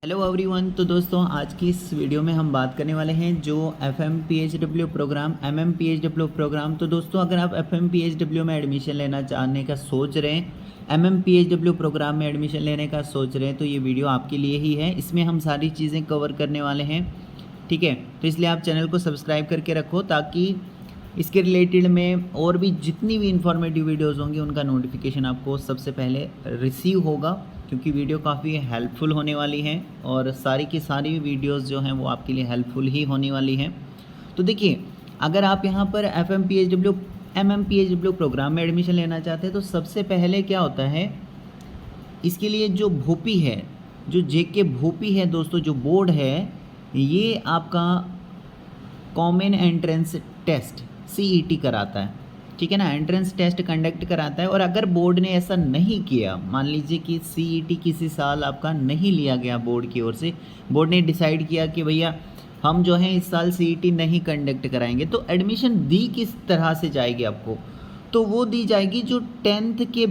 Hello everyone. तो दोस्तों आज की इस वीडियो में हम बात करने वाले हैं जो FMPHW प्रोग्राम MMPHW प्रोग्राम। तो दोस्तों अगर आप FMPHW में एडमिशन लेना चाहने का सोच रहे हैं, MMPHW प्रोग्राम में एडमिशन लेने का सोच रहे हैं, तो ये वीडियो आपके लिए ही है। इसमें हम सारी चीज़ें कवर करने वाले हैं, ठीक है। तो इसलिए आप चैनल को सब्सक्राइब करके रखो ताकि इसके रिलेटेड में और भी जितनी भी इंफॉर्मेटिव वीडियोज़ होंगी उनका नोटिफिकेशन आपको सबसे पहले रिसीव होगा, क्योंकि वीडियो काफ़ी हेल्पफुल होने वाली हैं और सारी की सारी वीडियोज़ जो हैं वो आपके लिए हेल्पफुल ही होने वाली हैं। तो देखिए, अगर आप यहाँ पर FMPHW MMPHW प्रोग्राम में एडमिशन लेना चाहते हैं तो सबसे पहले क्या होता है, इसके लिए जो भोपी है, जो JK भोपी है दोस्तों, जो बोर्ड है, ये आपका कॉमन एंट्रेंस टेस्ट CET कराता है, ठीक है ना। एंट्रेंस टेस्ट कंडक्ट कराता है। और अगर बोर्ड ने ऐसा नहीं किया, मान लीजिए कि CET किसी साल आपका नहीं लिया गया बोर्ड की ओर से, बोर्ड ने डिसाइड किया कि भैया हम जो है इस साल CET नहीं कंडक्ट कराएंगे, तो एडमिशन दी किस तरह से जाएगी आपको, तो वो दी जाएगी जो टेंथ के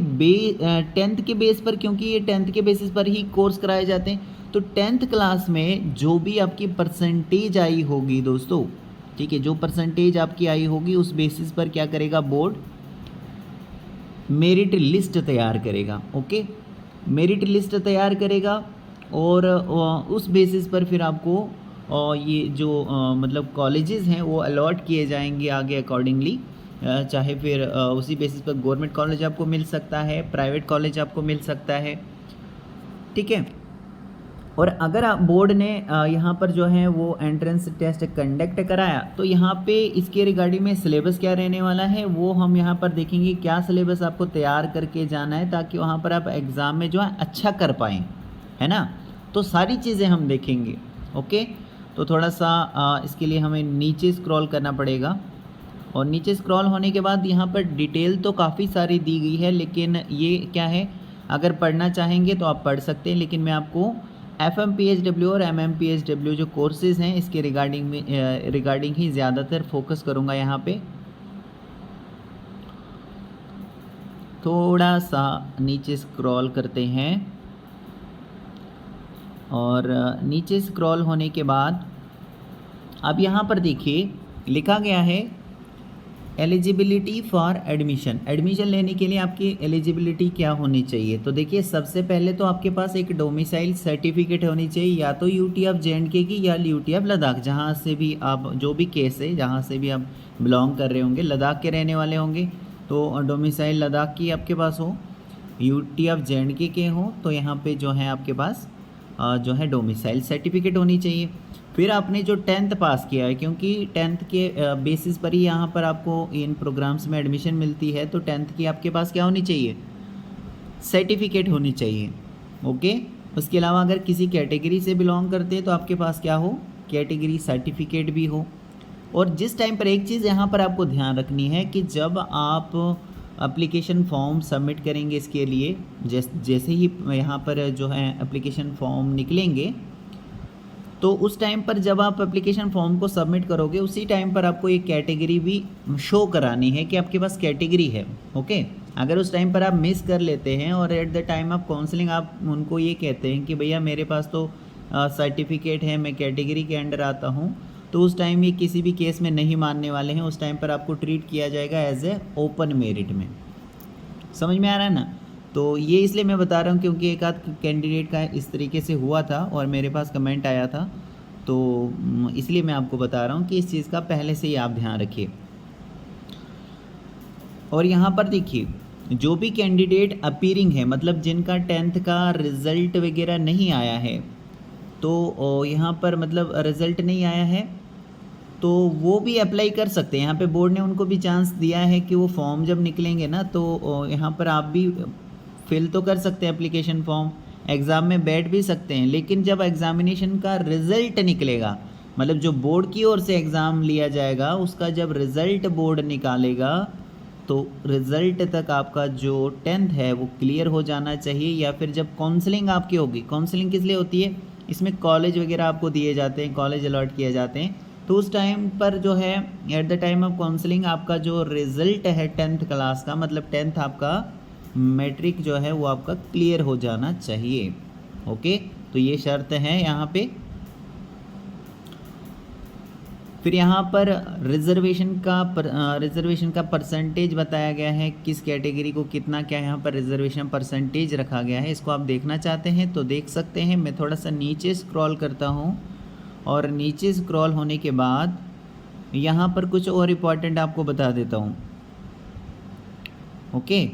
बेस पर, क्योंकि ये टेंथ के बेसिस पर ही कोर्स कराए जाते हैं। तो टेंथ क्लास में जो भी आपकी परसेंटेज आई होगी दोस्तों, ठीक है, जो परसेंटेज आपकी आई होगी उस बेसिस पर क्या करेगा बोर्ड, मेरिट लिस्ट तैयार करेगा। ओके, मेरिट लिस्ट तैयार करेगा और उस बेसिस पर फिर आपको ये जो मतलब कॉलेजेस हैं वो अलॉट किए जाएंगे आगे अकॉर्डिंगली। चाहे फिर उसी बेसिस पर गवर्नमेंट कॉलेज आपको मिल सकता है, प्राइवेट कॉलेज आपको मिल सकता है, ठीक है। और अगर आप बोर्ड ने यहाँ पर जो है वो एंट्रेंस टेस्ट कंडक्ट कराया, तो यहाँ पे इसके रिगार्डिंग में सिलेबस क्या रहने वाला है वो हम यहाँ पर देखेंगे। क्या सिलेबस आपको तैयार करके जाना है ताकि वहाँ पर आप एग्ज़ाम में जो है अच्छा कर पाएँ, है ना। तो सारी चीज़ें हम देखेंगे। ओके, तो थोड़ा सा इसके लिए हमें नीचे स्क्रॉल करना पड़ेगा। और नीचे स्क्रॉल होने के बाद यहाँ पर डिटेल तो काफ़ी सारी दी गई है, लेकिन ये क्या है, अगर पढ़ना चाहेंगे तो आप पढ़ सकते हैं, लेकिन मैं आपको FMPHW और MMPHW जो कोर्सेज़ हैं इसके रिगार्डिंग ही ज़्यादातर फोकस करूँगा। यहाँ पे थोड़ा सा नीचे स्क्रॉल करते हैं और नीचे स्क्रॉल होने के बाद अब यहाँ पर देखिए लिखा गया है एलिजिबिलिटी फॉर एडमिशन। एडमिशन लेने के लिए आपकी एलिजिबिलिटी क्या होनी चाहिए। तो देखिए, सबसे पहले तो आपके पास एक डोमिसाइल सर्टिफिकेट होनी चाहिए, या तो UT ऑफ JNK की या UT ऑफ लद्दाख, जहाँ से भी आप, जो भी केस है जहाँ से भी आप बिलोंग कर रहे होंगे, लद्दाख के रहने वाले होंगे तो डोमिसाइल लद्दाख की आपके पास हो, UT ऑफ JNK के हो तो यहाँ पर जो है आपके पास जो है डोमिसाइल सर्टिफिकेट होनी चाहिए। फिर आपने जो 10th पास किया है, क्योंकि 10th के बेसिस पर ही यहाँ पर आपको इन प्रोग्राम्स में एडमिशन मिलती है, तो 10th की आपके पास क्या होनी चाहिए, सर्टिफिकेट होनी चाहिए। ओके, उसके अलावा अगर किसी कैटेगरी से बिलोंग करते हैं तो आपके पास क्या हो, कैटेगरी सर्टिफिकेट भी हो। और जिस टाइम पर एक चीज़ यहाँ पर आपको ध्यान रखनी है कि जब आप एप्लीकेशन फॉर्म सबमिट करेंगे इसके लिए, जैसे ही यहाँ पर जो है एप्लीकेशन फॉर्म निकलेंगे, तो उस टाइम पर जब आप एप्लीकेशन फॉर्म को सबमिट करोगे उसी टाइम पर आपको एक कैटेगरी भी शो करानी है कि आपके पास कैटेगरी है। ओके, अगर उस टाइम पर आप मिस कर लेते हैं और at the time of counselling आप उनको ये कहते हैं कि भैया मेरे पास तो सर्टिफिकेट है, मैं कैटेगरी के अंडर आता हूँ, तो उस टाइम ये किसी भी केस में नहीं मानने वाले हैं। उस टाइम पर आपको ट्रीट किया जाएगा एज ए ओपन मेरिट में। समझ में आ रहा है ना। तो ये इसलिए मैं बता रहा हूँ क्योंकि एक आध कैंडिडेट का इस तरीके से हुआ था और मेरे पास कमेंट आया था, तो इसलिए मैं आपको बता रहा हूँ कि इस चीज़ का पहले से ही आप ध्यान रखिए। और यहाँ पर देखिए, जो भी कैंडिडेट अपीयरिंग है, मतलब जिनका 10th का रिज़ल्ट वगैरह नहीं आया है, तो यहाँ पर मतलब रिज़ल्ट नहीं आया है तो वो भी अप्लाई कर सकते हैं। यहाँ पे बोर्ड ने उनको भी चांस दिया है कि वो फॉर्म जब निकलेंगे ना, तो यहाँ पर आप भी फिल तो कर सकते हैं एप्लीकेशन फॉर्म, एग्ज़ाम में बैठ भी सकते हैं। लेकिन जब एग्ज़ामिनेशन का रिज़ल्ट निकलेगा, मतलब जो बोर्ड की ओर से एग्ज़ाम लिया जाएगा उसका जब रिज़ल्ट बोर्ड निकालेगा, तो रिज़ल्ट तक आपका जो 10th है वो क्लियर हो जाना चाहिए। या फिर जब काउंसलिंग आपकी होगी, काउंसलिंग किस लिए होती है, इसमें कॉलेज वगैरह आपको दिए जाते हैं, कॉलेज अलॉट किए जाते हैं, तो उस टाइम पर जो है at the time of counselling आपका जो रिज़ल्ट है 10th क्लास का, मतलब 10th आपका मैट्रिक जो है वो आपका क्लियर हो जाना चाहिए। ओके, तो ये शर्त है यहाँ पे। फिर यहाँ पर रिजर्वेशन का परसेंटेज बताया गया है, किस कैटेगरी को कितना क्या यहाँ पर रिजर्वेशन परसेंटेज रखा गया है। इसको आप देखना चाहते हैं तो देख सकते हैं। मैं थोड़ा सा नीचे स्क्रॉल करता हूँ और नीचे स्क्रॉल होने के बाद यहाँ पर कुछ और इम्पॉर्टेंट आपको बता देता हूँ। ओके,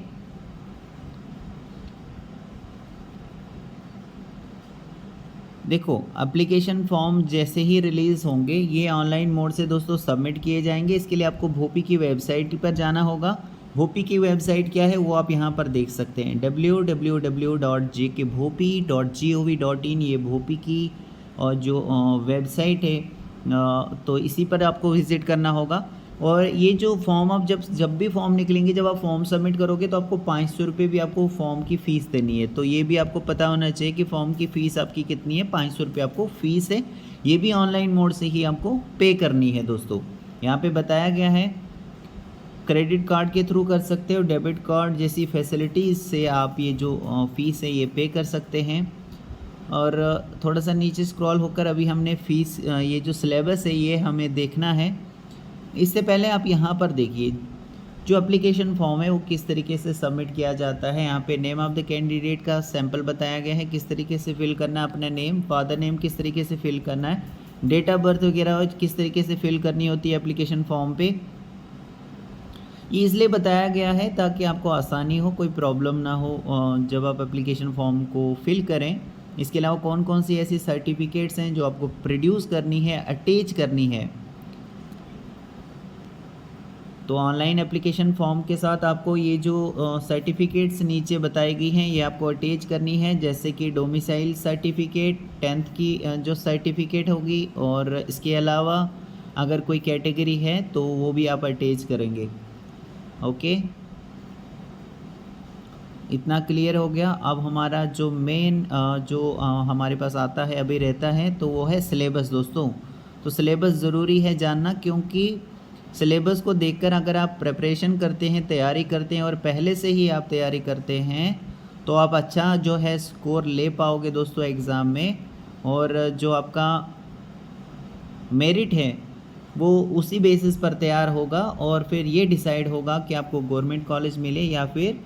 देखो एप्लीकेशन फॉर्म जैसे ही रिलीज़ होंगे ये ऑनलाइन मोड से दोस्तों सबमिट किए जाएंगे। इसके लिए आपको भोपी की वेबसाइट पर जाना होगा। भोपी की वेबसाइट क्या है वो आप यहाँ पर देख सकते हैं, www.jkbhopi.gov.in। ये भोपी की जो वेबसाइट है, तो इसी पर आपको विज़िट करना होगा। और ये जो फॉर्म आप जब भी फॉर्म निकलेंगे, जब आप फॉर्म सबमिट करोगे तो आपको 500 रुपये भी आपको फॉर्म की फ़ीस देनी है। तो ये भी आपको पता होना चाहिए कि फॉर्म की फ़ीस आपकी कितनी है, 500 रुपये आपको फ़ीस है। ये भी ऑनलाइन मोड से ही आपको पे करनी है दोस्तों। यहाँ पे बताया गया है क्रेडिट कार्ड के थ्रू कर सकते हो, डेबिट कार्ड जैसी फैसिलिटीज़ से आप ये जो फ़ीस है ये पे कर सकते हैं। और थोड़ा सा नीचे स्क्रॉल होकर अभी हमने फ़ीस ये जो सिलेबस है ये हमें देखना है। इससे पहले आप यहाँ पर देखिए जो एप्लीकेशन फॉर्म है वो किस तरीके से सबमिट किया जाता है। यहाँ पे नेम ऑफ़ द कैंडिडेट का सैंपल बताया गया है, किस तरीके से फिल करना है अपना नेम, फादर नेम किस तरीके से फिल करना है, डेट ऑफ बर्थ वगैरह किस तरीके से फिल करनी होती है एप्लीकेशन फॉर्म पे। ये इसलिए बताया गया है ताकि आपको आसानी हो, कोई प्रॉब्लम ना हो जब आप एप्लीकेशन फॉर्म को फिल करें। इसके अलावा कौन कौन सी ऐसी सर्टिफिकेट्स हैं जो आपको प्रोड्यूस करनी है, अटैच करनी है। तो ऑनलाइन एप्लीकेशन फॉर्म के साथ आपको ये जो सर्टिफिकेट्स नीचे बताई गई हैं ये आपको अटैच करनी है, जैसे कि डोमिसाइल सर्टिफिकेट, 10th की जो सर्टिफिकेट होगी, और इसके अलावा अगर कोई कैटेगरी है तो वो भी आप अटैच करेंगे। ओके, इतना क्लियर हो गया। अब हमारा जो मेन जो हमारे पास आता है अभी रहता है तो वो है सिलेबस दोस्तों। तो सिलेबस ज़रूरी है जानना, क्योंकि सिलेबस को देखकर अगर आप प्रिपरेशन करते हैं, तैयारी करते हैं और पहले से ही आप तैयारी करते हैं तो आप अच्छा जो है स्कोर ले पाओगे दोस्तों एग्ज़ाम में। और जो आपका मेरिट है वो उसी बेसिस पर तैयार होगा और फिर ये डिसाइड होगा कि आपको गवर्नमेंट कॉलेज मिले या फिर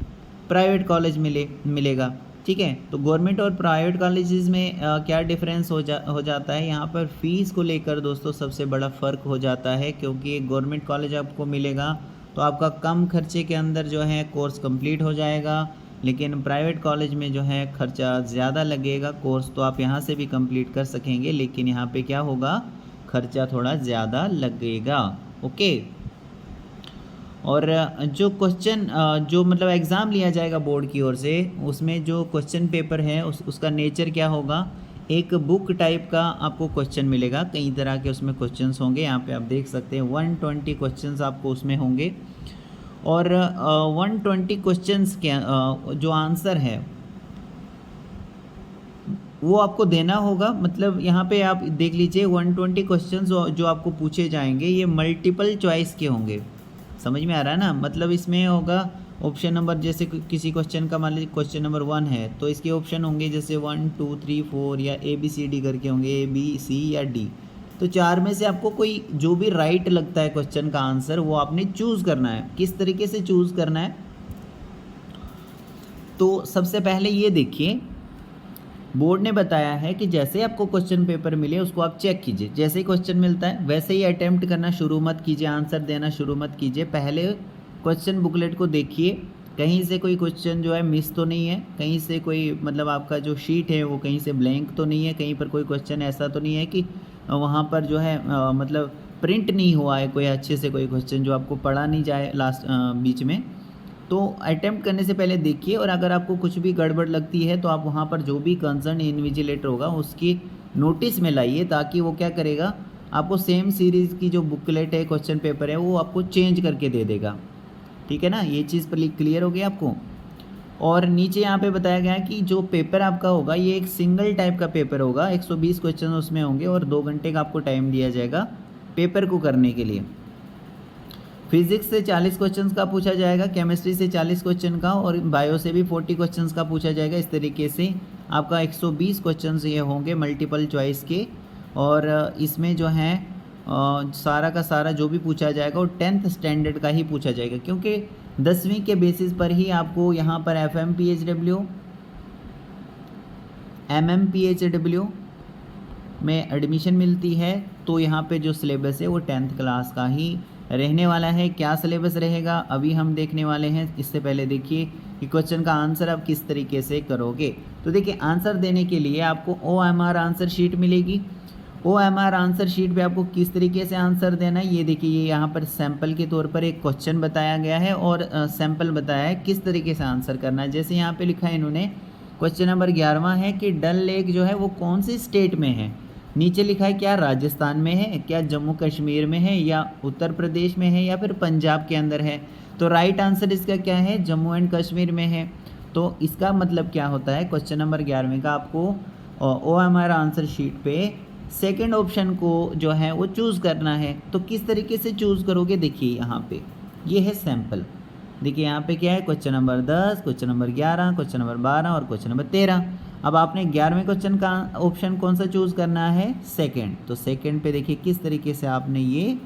प्राइवेट कॉलेज मिलेगा। ठीक है, तो गवर्नमेंट और प्राइवेट कॉलेजेस में क्या डिफरेंस हो जाता है यहाँ पर फ़ीस को लेकर दोस्तों सबसे बड़ा फ़र्क हो जाता है। क्योंकि एक गवर्नमेंट कॉलेज आपको मिलेगा तो आपका कम खर्चे के अंदर जो है कोर्स कंप्लीट हो जाएगा, लेकिन प्राइवेट कॉलेज में जो है खर्चा ज़्यादा लगेगा। कोर्स तो आप यहाँ से भी कंप्लीट कर सकेंगे, लेकिन यहाँ पे क्या होगा, खर्चा थोड़ा ज़्यादा लगेगा। ओके, और जो क्वेश्चन जो मतलब एग्ज़ाम लिया जाएगा बोर्ड की ओर से, उसमें जो क्वेश्चन पेपर है उसका नेचर क्या होगा, एक बुक टाइप का आपको क्वेश्चन मिलेगा। कई तरह के उसमें क्वेश्चंस होंगे, यहाँ पे आप देख सकते हैं 120 क्वेश्चंस आपको उसमें होंगे। और 120 क्वेश्चंस के जो आंसर है वो आपको देना होगा। मतलब यहाँ पे आप देख लीजिए 120 क्वेश्चंस जो आपको पूछे जाएंगे ये मल्टीपल चॉइस के होंगे। समझ में आ रहा है ना, मतलब इसमें होगा ऑप्शन नंबर, जैसे किसी क्वेश्चन का मान लीजिए क्वेश्चन नंबर 1 है तो इसके ऑप्शन होंगे जैसे 1 2 3 4 या ABCD करके होंगे, ABC या D। तो 4 में से आपको कोई जो भी राइट लगता है क्वेश्चन का आंसर वो आपने चूज़ करना है। किस तरीके से चूज़ करना है, तो सबसे पहले ये देखिए बोर्ड ने बताया है कि जैसे आपको क्वेश्चन पेपर मिले उसको आप चेक कीजिए। जैसे ही क्वेश्चन मिलता है वैसे ही अटेम्प्ट करना शुरू मत कीजिए, आंसर देना शुरू मत कीजिए। पहले क्वेश्चन बुकलेट को देखिए, कहीं से कोई क्वेश्चन जो है मिस तो नहीं है, कहीं से कोई मतलब आपका जो शीट है वो कहीं से ब्लैंक तो नहीं है, कहीं पर कोई क्वेश्चन ऐसा तो नहीं है कि वहाँ पर जो है मतलब प्रिंट नहीं हुआ है कोई अच्छे से कोई क्वेश्चन जो आपको पढ़ा नहीं जाए लास्ट बीच में। तो अटेम्प्ट करने से पहले देखिए, और अगर आपको कुछ भी गड़बड़ लगती है तो आप वहाँ पर जो भी कंसर्न इन्विजिलेटर होगा उसकी नोटिस में लाइए, ताकि वो क्या करेगा, आपको सेम सीरीज़ की जो बुकलेट है, क्वेश्चन पेपर है, वो आपको चेंज करके दे देगा। ठीक है ना, ये चीज़ पर क्लियर हो गई आपको। और नीचे यहाँ पे बताया गया है कि जो पेपर आपका होगा ये एक सिंगल टाइप का पेपर होगा, 120 क्वेश्चन उसमें होंगे और 2 घंटे का आपको टाइम दिया जाएगा पेपर को करने के लिए। फिजिक्स से 40 क्वेश्चंस का पूछा जाएगा, केमिस्ट्री से 40 क्वेश्चन का, और बायो से भी 40 क्वेश्चंस का पूछा जाएगा। इस तरीके से आपका 120 क्वेश्चंस ये होंगे मल्टीपल चॉइस के। और इसमें जो है सारा का सारा जो भी पूछा जाएगा वो 10th स्टैंडर्ड का ही पूछा जाएगा, क्योंकि 10वीं के बेसिस पर ही आपको यहाँ पर FM PHW MM PHW में एडमिशन मिलती है। तो यहाँ पे जो सिलेबस है वो 10th क्लास का ही रहने वाला है। क्या सिलेबस रहेगा अभी हम देखने वाले हैं। इससे पहले देखिए कि क्वेश्चन का आंसर आप किस तरीके से करोगे। तो देखिए आंसर देने के लिए आपको OMR आंसर शीट मिलेगी। OMR आंसर शीट पे आपको किस तरीके से आंसर देना है ये देखिए, ये यहाँ पर सैंपल के तौर पर एक क्वेश्चन बताया गया है और सैंपल बताया है किस तरीके से आंसर करना है। जैसे यहाँ पे लिखा है इन्होंने, क्वेश्चन नंबर 11वां है कि डल लेक जो है वो कौन सी स्टेट में है। नीचे लिखा है क्या राजस्थान में है, क्या जम्मू कश्मीर में है, या उत्तर प्रदेश में है, या फिर पंजाब के अंदर है। तो राइट आंसर इसका क्या है, जम्मू एंड कश्मीर में है। तो इसका मतलब क्या होता है, क्वेश्चन नंबर 11वें का आपको OMR आंसर शीट पे सेकंड ऑप्शन को जो है वो चूज़ करना है। तो किस तरीके से चूज़ करोगे, देखिए यहाँ पे ये है सैंपल। देखिए यहाँ पे क्या है, question number 10, question number 11, question number 12 और क्वेश्चन नंबर 13। अब आपने 11वें क्वेश्चन का ऑप्शन कौन सा चूज़ करना है, सेकंड। तो सेकंड पे देखिए किस तरीके से आपने ये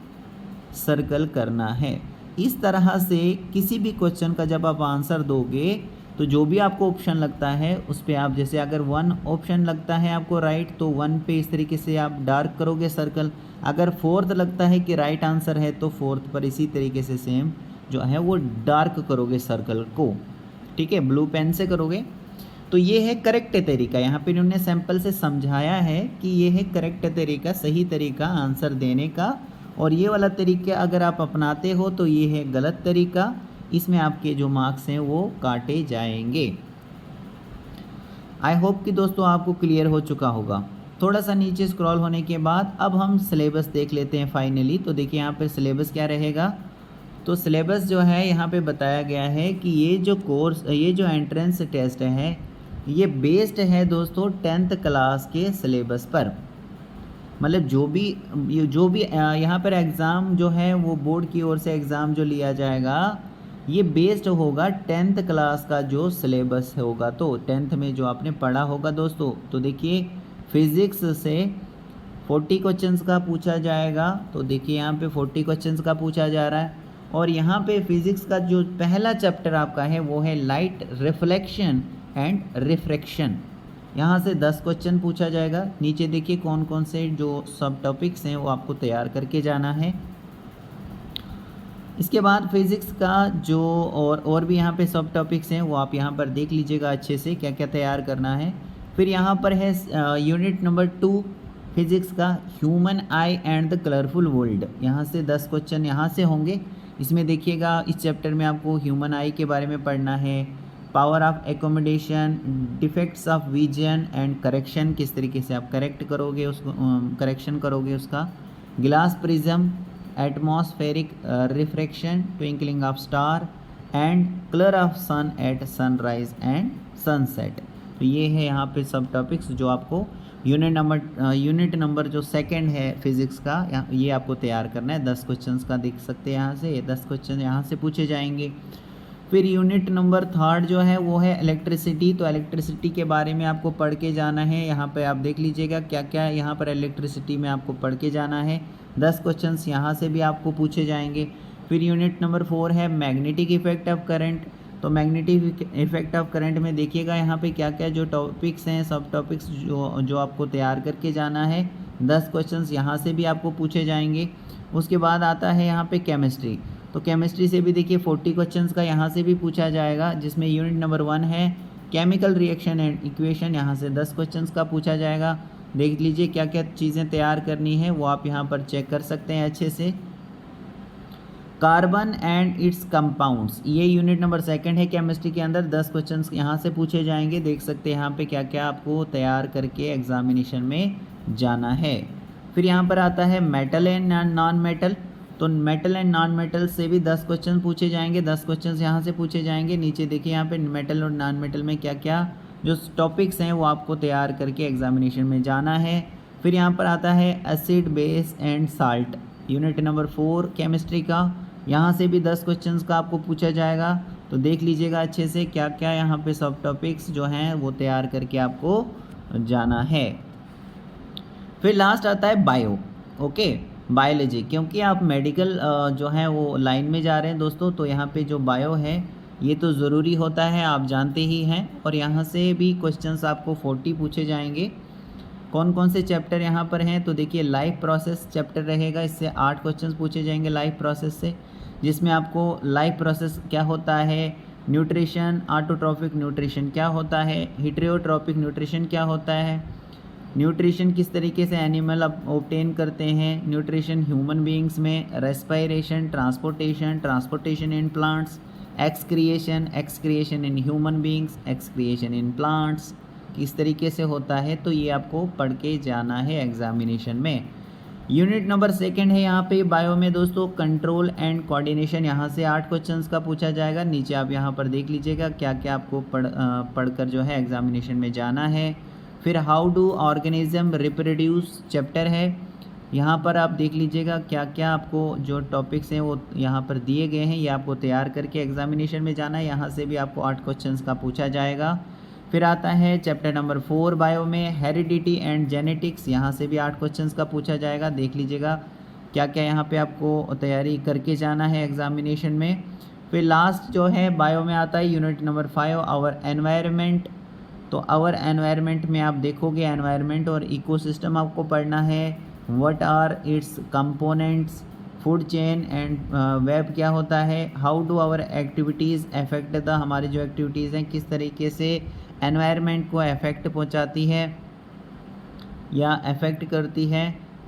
सर्कल करना है। इस तरह से किसी भी क्वेश्चन का जब आप आंसर दोगे तो जो भी आपको ऑप्शन लगता है उस पर आप, जैसे अगर 1 ऑप्शन लगता है आपको राइट, तो 1 पे इस तरीके से आप डार्क करोगे सर्कल। अगर 4th लगता है कि राइट आंसर है तो 4th पर इसी तरीके से सेम जो है वो डार्क करोगे सर्कल को, ठीक है, ब्लू पेन से करोगे। तो ये है करेक्ट तरीका। यहाँ पे इन्होंने सैंपल से समझाया है कि ये है करेक्ट तरीका, सही तरीका आंसर देने का। और ये वाला तरीका अगर आप अपनाते हो तो ये है गलत तरीका, इसमें आपके जो मार्क्स हैं वो काटे जाएंगे। आई होप कि दोस्तों आपको क्लियर हो चुका होगा। थोड़ा सा नीचे स्क्रॉल होने के बाद अब हम सिलेबस देख लेते हैं फाइनली। तो देखिए यहाँ पर सिलेबस क्या रहेगा। तो सिलेबस जो है यहाँ पे बताया गया है कि ये जो कोर्स, ये जो एंट्रेंस टेस्ट है ये बेस्ड है दोस्तों 10th क्लास के सिलेबस पर। मतलब जो भी यहाँ पर एग्ज़ाम जो है वो बोर्ड की ओर से एग्ज़ाम जो लिया जाएगा ये बेस्ड होगा 10th क्लास का जो सिलेबस होगा। तो 10th में जो आपने पढ़ा होगा दोस्तों। तो देखिए फिज़िक्स से 40 क्वेश्चंस का पूछा जाएगा। तो देखिए यहाँ पे 40 क्वेश्चंस का पूछा जा रहा है। और यहाँ पे फिज़िक्स का जो पहला चैप्टर आपका है वो है लाइट रिफ्लेक्शन एंड रिफ्रैक्शन। यहाँ से 10 क्वेश्चन पूछा जाएगा। नीचे देखिए कौन कौन से जो सब टॉपिक्स हैं वो आपको तैयार करके जाना है। इसके बाद फिज़िक्स का जो और भी यहाँ पे सब टॉपिक्स हैं वो आप यहाँ पर देख लीजिएगा अच्छे से क्या क्या तैयार करना है। फिर यहाँ पर है यूनिट नंबर 2 फिज़िक्स का human I and the colourful world. यहाँ से 10 क्वेश्चन यहाँ से होंगे। इसमें देखिएगा इस चैप्टर में आपको ह्यूमन आई के बारे में पढ़ना है, power of accommodation, defects of vision and correction, किस तरीके से आप करेक्ट करोगे उसको, करेक्शन करोगे उसका, glass prism, atmospheric refraction, twinkling of star and colour of sun at sunrise and sunset. तो ये है यहाँ पे सब टॉपिक्स जो आपको यूनिट नंबर जो सेकंड है फिज़िक्स का, ये आपको तैयार करना है। 10 क्वेश्चंस का देख सकते हैं यहाँ से, ये 10 क्वेश्चन यहाँ से पूछे जाएंगे। फिर यूनिट नंबर 3 जो है वो है इलेक्ट्रिसिटी। तो इलेक्ट्रिसिटी के बारे में आपको पढ़ के जाना है। यहाँ पे आप देख लीजिएगा क्या क्या यहाँ पर इलेक्ट्रिसिटी में आपको पढ़ के जाना है। 10 क्वेश्चंस यहाँ से भी आपको पूछे जाएंगे। फिर यूनिट नंबर 4 है मैग्नेटिक इफेक्ट ऑफ करंट। तो मैग्नेटिक इफेक्ट ऑफ करंट में देखिएगा यहाँ पे क्या क्या जो टॉपिक्स हैं, सब टॉपिक्स जो आपको तैयार करके जाना है। 10 क्वेश्चंस यहाँ से भी आपको पूछे जाएंगे। उसके बाद आता है यहाँ पे केमिस्ट्री। तो केमिस्ट्री से भी देखिए 40 क्वेश्चंस का यहाँ से भी पूछा जाएगा, जिसमें यूनिट नंबर 1 है केमिकल रिएक्शन एंड इक्वेशन। यहाँ से 10 क्वेश्चंस का पूछा जाएगा। देख लीजिए क्या क्या चीज़ें तैयार करनी है वो आप यहाँ पर चेक कर सकते हैं अच्छे से। कार्बन एंड इट्स कंपाउंड्स, ये यूनिट नंबर 2 है केमिस्ट्री के अंदर। 10 क्वेश्चंस यहाँ से पूछे जाएंगे। देख सकते हैं यहाँ पे क्या क्या आपको तैयार करके एग्जामिनेशन में जाना है। फिर यहाँ पर आता है मेटल एंड नॉन मेटल। तो मेटल एंड नॉन मेटल से भी 10 क्वेश्चन पूछे जाएंगे। 10 क्वेश्चन यहाँ से पूछे जाएंगे। नीचे देखिए यहाँ पे मेटल और नॉन मेटल में क्या क्या जो टॉपिक्स हैं वो आपको तैयार करके एग्जामिनेशन में जाना है। फिर यहाँ पर आता है acid base and salt, unit number 4 chemistry का। यहाँ से भी 10 क्वेश्चंस का आपको पूछा जाएगा। तो देख लीजिएगा अच्छे से क्या क्या यहाँ पे सब टॉपिक्स जो हैं वो तैयार करके आपको जाना है। फिर लास्ट आता है बायो, ओके, बायोलॉजी, क्योंकि आप मेडिकल जो है वो लाइन में जा रहे हैं दोस्तों, तो यहाँ पे जो बायो है ये तो ज़रूरी होता है, आप जानते ही हैं। और यहाँ से भी क्वेश्चंस आपको 40 पूछे जाएंगे। कौन कौन से चैप्टर यहाँ पर हैं, तो देखिए लाइफ प्रोसेस चैप्टर रहेगा, इससे 8 क्वेश्चंस पूछे जाएंगे लाइफ प्रोसेस से, जिसमें आपको लाइफ प्रोसेस क्या होता है, न्यूट्रिशन, ऑटोट्रॉफिक न्यूट्रिशन क्या होता है, हेटेरोट्रॉपिक न्यूट्रिशन क्या होता है, न्यूट्रिशन किस तरीके से एनिमल ऑब्टेन करते हैं, न्यूट्रिशन ह्यूमन बीइंग्स में, respiration, transportation in plants, excretion in human beings, excretion in plants किस तरीके से होता है, तो ये आपको पढ़ के जाना है एग्जामिनेशन में। यूनिट नंबर 2 है यहाँ पे बायो में दोस्तों, कंट्रोल एंड कोऑर्डिनेशन, यहाँ से 8 क्वेश्चंस का पूछा जाएगा। नीचे आप यहाँ पर देख लीजिएगा क्या क्या आपको पढ़कर जो है एग्जामिनेशन में जाना है। फिर how do organism reproduce chapter है, यहाँ पर आप देख लीजिएगा क्या क्या आपको जो टॉपिक्स हैं वो यहाँ पर दिए गए हैं, ये आपको तैयार करके एग्जामिनेशन में जाना है। यहाँ से भी आपको 8 क्वेश्चंस का पूछा जाएगा। फिर आता है चैप्टर नंबर 4 बायो में, हेरिडिटी एंड जेनेटिक्स, यहाँ से भी 8 क्वेश्चंस का पूछा जाएगा। देख लीजिएगा क्या क्या यहाँ पे आपको तैयारी करके जाना है एग्जामिनेशन में। फिर लास्ट जो है बायो में आता है यूनिट नंबर 5 आवर एनवायरनमेंट, तो आवर एनवायरनमेंट में आप देखोगे एनवायरनमेंट और इकोसिस्टम आपको पढ़ना है, what are its components, food chain and web क्या होता है, how do our activities affect the, हमारी जो एक्टिविटीज़ हैं किस तरीके से एनवायरनमेंट को अफेक्ट पहुंचाती है या अफेक्ट करती है,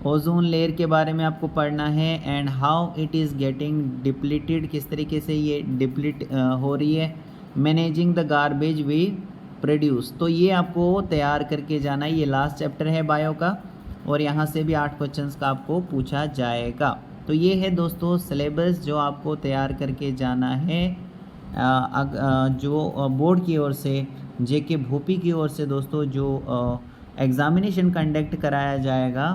ओजोन लेयर के बारे में आपको पढ़ना है, and how it is getting depleted, किस तरीके से ये डिप्लीट हो रही है, managing the garbage we produce, तो ये आपको तैयार करके जाना है। ये लास्ट चैप्टर है बायो का और यहाँ से भी 8 क्वेश्चंस का आपको पूछा जाएगा। तो ये है दोस्तों सिलेबस जो आपको तैयार करके जाना है जो बोर्ड की ओर से, जेके भोपी की ओर से दोस्तों जो एग्ज़ामिनेशन कंडक्ट कराया जाएगा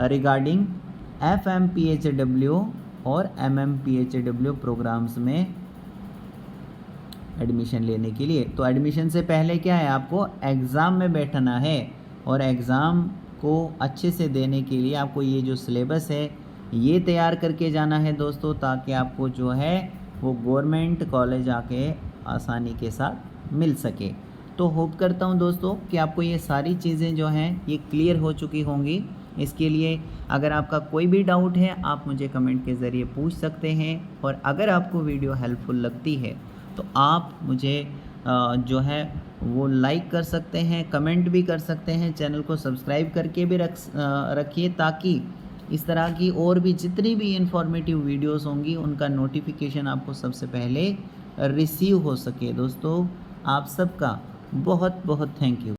रिगार्डिंग FMPHW और MMPHW प्रोग्राम्स में एडमिशन लेने के लिए। तो एडमिशन से पहले क्या है, आपको एग्ज़ाम में बैठना है और एग्ज़ाम को अच्छे से देने के लिए आपको ये जो सिलेबस है ये तैयार करके जाना है दोस्तों, ताकि आपको जो है वो गवर्नमेंट कॉलेज आके आसानी के साथ मिल सके। तो होप करता हूँ दोस्तों कि आपको ये सारी चीज़ें जो हैं ये क्लियर हो चुकी होंगी। इसके लिए अगर आपका कोई भी डाउट है आप मुझे कमेंट के ज़रिए पूछ सकते हैं, और अगर आपको वीडियो हेल्पफुल लगती है तो आप मुझे जो है वो लाइक कर सकते हैं, कमेंट भी कर सकते हैं, चैनल को सब्सक्राइब करके भी रखिए, ताकि इस तरह की और भी जितनी भी इंफॉर्मेटिव वीडियोस होंगी उनका नोटिफिकेशन आपको सबसे पहले रिसीव हो सके। दोस्तों आप सबका बहुत बहुत थैंक यू।